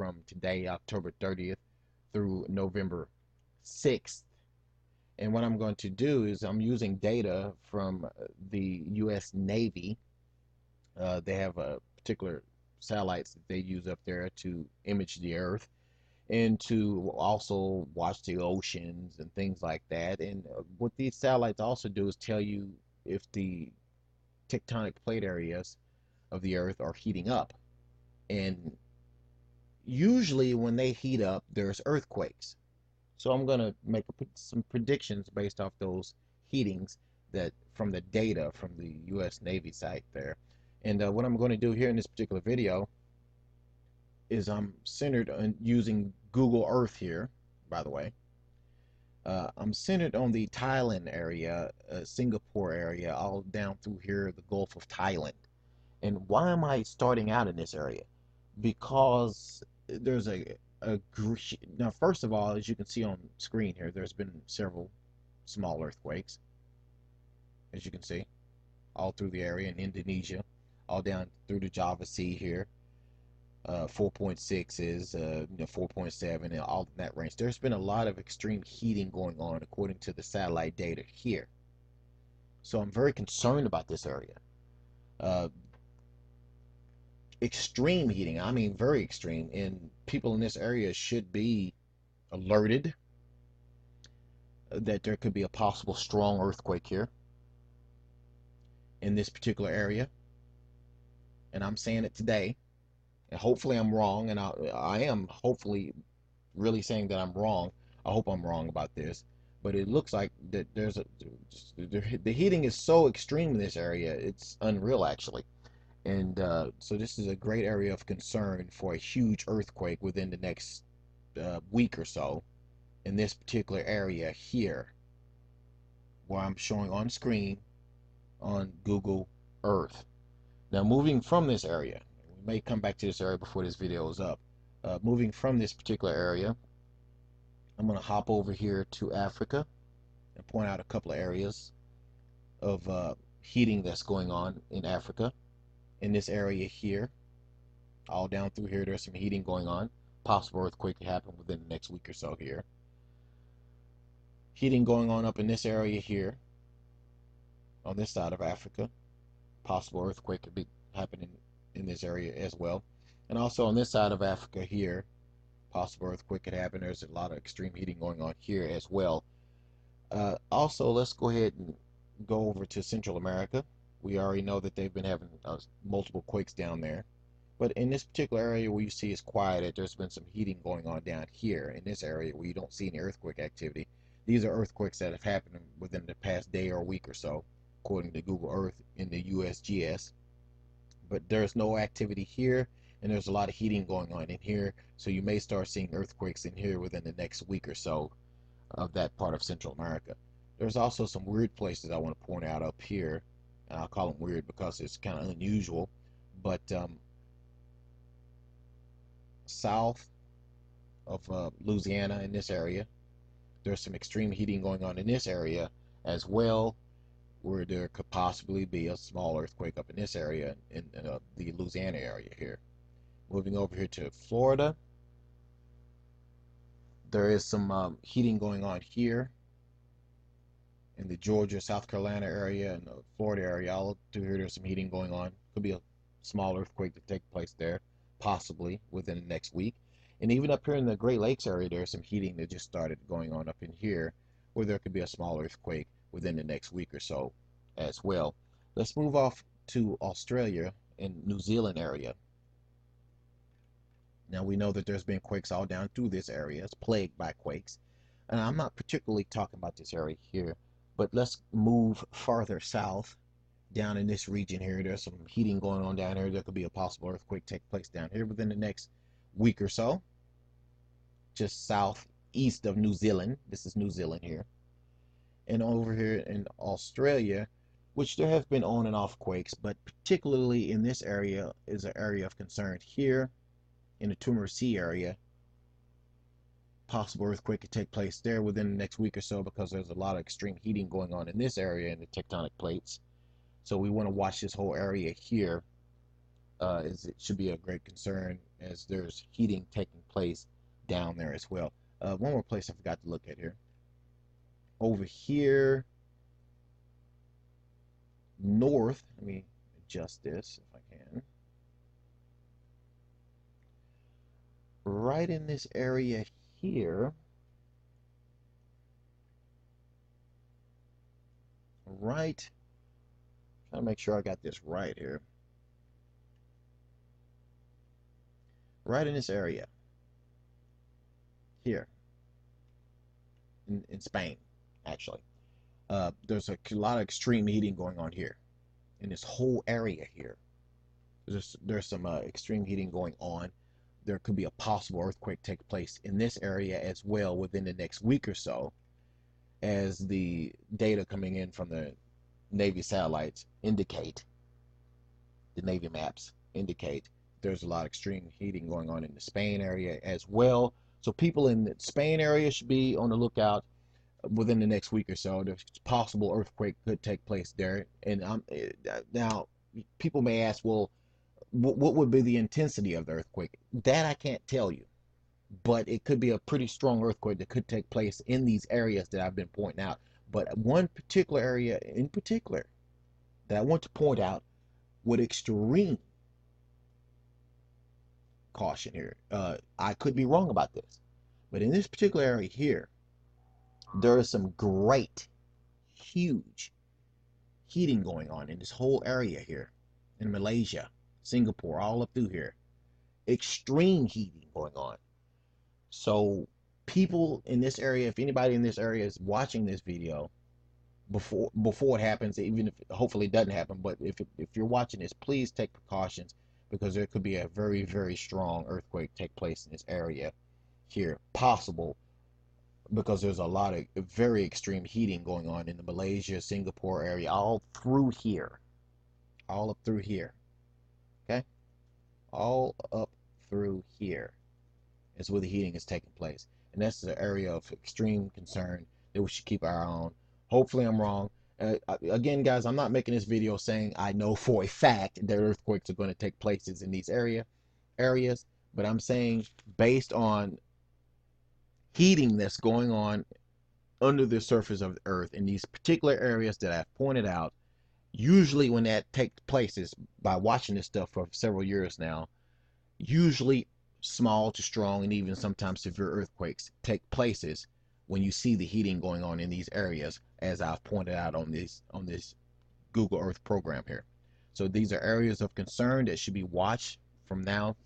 from today, October 30th, through November 6th. And what I'm going to do is I'm using data from the U.S. Navy. They have a particular satellites that they use up there to image the Earth and to also watch the oceans and things like that. And what these satellites also do is tell you if the tectonic plate areas of the Earth are heating up. And usually when they heat up, there's earthquakes. So I'm going to make some predictions based off those heatings that from the data from the U.S. Navy site there. And what I'm going to do here in this particular video is I'm centered on using Google Earth here, by the way. I'm centered on the Thailand area, Singapore area, all down through here, the Gulf of Thailand. And why am I starting out in this area? Because there's now, first of all, as you can see on screen here, there's been several small earthquakes, as you can see, all through the area in Indonesia, all down through the Java Sea here. 4.6 is 4.7 and all in that range. There's been a lot of extreme heating going on according to the satellite data here. So I'm very concerned about this area. Extreme heating, I mean very extreme, and people in this area should be alerted that there could be a possible strong earthquake here in this particular area. And I'm saying it today, and hopefully I'm wrong, and I am hopefully really saying that I'm wrong. I hope I'm wrong about this, but it looks like that the heating is so extreme in this area, it's unreal actually. And so this is a great area of concern for a huge earthquake within the next week or so in this particular area here, where I'm showing on screen on Google Earth. Now, moving from this area, we may come back to this area before this video is up. Moving from this particular area, I'm going to hop over here to Africa and point out a couple of areas of heating that's going on in Africa. In this area here, all down through here, there's some heating going on. Possible earthquake to happen within the next week or so here. Heating going on up in this area here, on this side of Africa. Possible earthquake could be happening in this area as well. And also on this side of Africa here, possible earthquake could happen. There's a lot of extreme heating going on here as well. Also, let's go ahead and go over to Central America. We already know that they've been having multiple quakes down there. But in this particular area where you see it's quieted, there's been some heating going on down here in this area where you don't see any earthquake activity. These are earthquakes that have happened within the past day or week or so, according to Google Earth in the USGS. But there's no activity here, and there's a lot of heating going on in here, so you may start seeing earthquakes in here within the next week or so of that part of Central America. There's also some weird places I want to point out up here. And I'll call them weird because it's kind of unusual, but south of Louisiana in this area, there's some extreme heating going on in this area as well, where there could possibly be a small earthquake up in this area in the Louisiana area here. Moving over here to Florida, there is some heating going on here in the Georgia, South Carolina area and the Florida area. All through here, there's some heating going on. Could be a small earthquake to take place there, possibly within the next week. And even up here in the Great Lakes area, there's some heating that just started going on up in here, where there could be a small earthquake within the next week or so as well. Let's move off to Australia and New Zealand area. Now we know that there's been quakes all down through this area. It's plagued by quakes. And I'm not particularly talking about this area here, but let's move farther south down in this region here. There's some heating going on down here. There could be a possible earthquake take place down here within the next week or so, just southeast of New Zealand. This is New Zealand here. And over here in Australia, which there have been on and off quakes, but particularly in this area is an area of concern here in the Timor Sea area. Possible earthquake could take place there within the next week or so because there's a lot of extreme heating going on in this area in the tectonic plates. So we want to watch this whole area here it should be a great concern as there's heating taking place down there as well. One more place I forgot to look at here. Over here, north, let me adjust this if I can. Right in this area here, right, trying to make sure I got this right here. Right in this area here in Spain, actually. There's a lot of extreme heating going on here in this whole area here. There's some extreme heating going on. There could be a possible earthquake take place in this area as well within the next week or so, as the data coming in from the Navy satellites indicate, the Navy maps indicate there's a lot of extreme heating going on in the Spain area as well. So people in the Spain area should be on the lookout within the next week or so. There's possible earthquake could take place there. And now people may ask, well, what would be the intensity of the earthquake? That I can't tell you, but it could be a pretty strong earthquake that could take place in these areas that I've been pointing out. But one particular area in particular that I want to point out with extreme caution here. I could be wrong about this, but in this particular area here, there is some great, huge heating going on in this whole area here in Malaysia, Singapore, all up through here. Extreme heating going on. So people in this area, if anybody in this area is watching this video before it happens, even if hopefully it doesn't happen, but if you're watching this, please take precautions, because there could be a very, very strong earthquake take place in this area here, possible, because there's a lot of very extreme heating going on in the Malaysia, Singapore area, all through here, all up through here. Okay, all up through here is where the heating is taking place, and that's the area of extreme concern that we should keep our eye on. Hopefully I'm wrong. Again, guys, I'm not making this video saying I know for a fact that earthquakes are going to take places in these areas, but I'm saying based on heating that's going on under the surface of the earth in these particular areas that I've pointed out, usually when that takes place is by watching this stuff for several years now, usually small to strong and even sometimes severe earthquakes take places when you see the heating going on in these areas, as I've pointed out on this Google Earth program here. So these are areas of concern that should be watched from now